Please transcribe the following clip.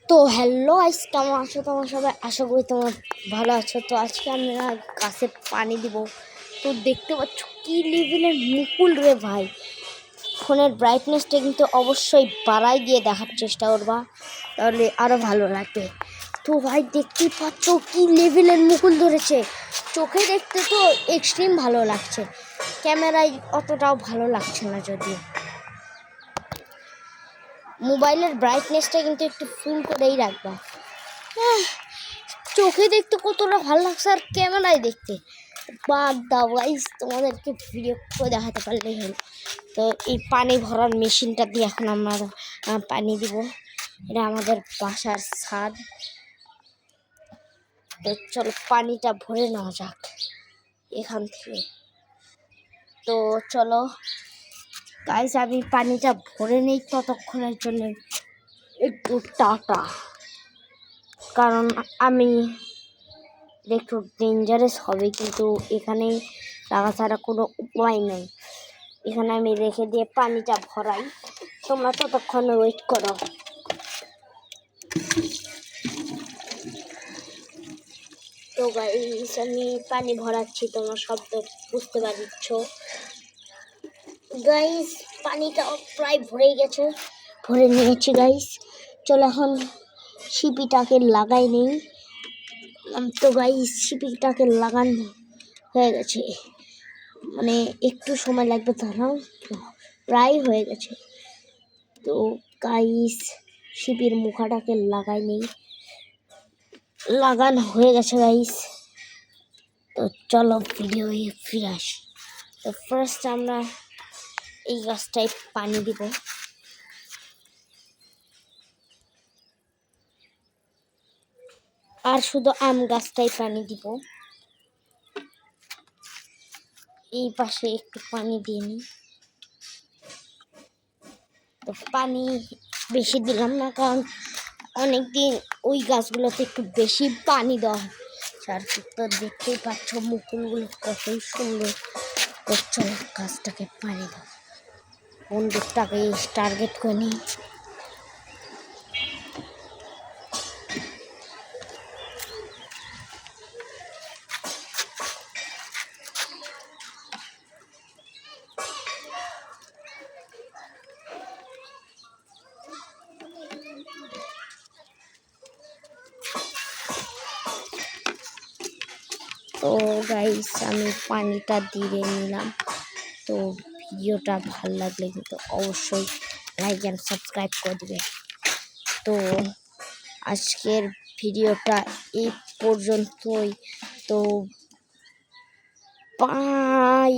তো hello guys, কেমন আছো তোমার সবাই? আশা করি তোমার ভালো আছো। তো আজকে আমরা গাছে পানি দিব। তো দেখতে পাচ্ছ কি লেভেলের মুকুল রে ভাই। ফোনের ব্রাইটনেসটা কিন্তু অবশ্যই বাড়াই দিয়ে দেখার চেষ্টা করবা, তাহলে আরও ভালো লাগবে। তো ভাই দেখতেই পাচ্ছ কি লেভেলের মুকুল ধরেছে। চোখে দেখতে তো এক্সট্রিম ভালো লাগছে, ক্যামেরায় অতটাও ভালো লাগছে না। যদিও মোবাইলের ব্রাইটনেসটা কিন্তু একটু ফুল করেই রাখবা। চোখে দেখতে কতটা ভালো লাগছে আর ক্যামেরায় দেখতে বাদ দাও গাইস, তোমাদেরকে ভিডিও করে দেখাতে পারলেই হলো। তো এই পানি ভরার মেশিনটা দিয়ে এখন আমরা পানি দিব। এটা আমাদের বাসার ছাদ। তো চলো পানিটা ভরে নেওয়া যাক এখান থেকে। তো চলো গাইস, আমি পানিটা ভরে নেই ততক্ষণের জন্য একটু টাটা, কারণ আমি একটু ডেঞ্জারাস হবে, কিন্তু এখানে রাখা ছাড়া কোনো উপায় নেই। এখানে আমি রেখে দিয়ে পানিটা ভরাই, তোমরা ততক্ষণ ওয়েট করো। তো গাইস, আমি পানি ভরাচ্ছি, তোমরা শব্দ বুঝতে পারছ। গাইস পানিটা প্রায় ভরে গেছে, ভরে নিয়েছি গাইস। চলো এখন সিপিটাকে লাগাই নেই। তো গাইস সিপিটাকে লাগানো হয়ে গেছে, মানে একটু সময় লাগবে, তারাও প্রায় হয়ে গেছে। তো গাইস শিপির মুখাটাকে লাগাই নেই, লাগানো হয়ে গেছে গাইস। তো চলো ভিডিও ফিরে আসি। তো ফার্স্ট আমরা এই গাছটায় পানি দিব। আর শুধু আম গাছটাই পানি দিব। এই পাশে একটু পানি দিয়ে নিই। তো পানি বেশি দিলাম না, কারণ অনেকদিন ওই গাছগুলোতে একটু বেশি পানি দেওয়া হয়। তো দেখতেই পাচ্ছ মুকুলগুলো কতই সুন্দর। তো চলো গাছটাকে পানি দাও, বন্দুকটাকে টার্গেট করে নিই। তো গাইস আমি পানিটা দিয়ে নিলাম। তো ভিডিওটা ভালো লাগলে কিন্তু অবশ্যই লাইক অ্যান্ড সাবস্ক্রাইব করে দিবে। তো আজকের ভিডিওটা এই পর্যন্তই। তো বাই।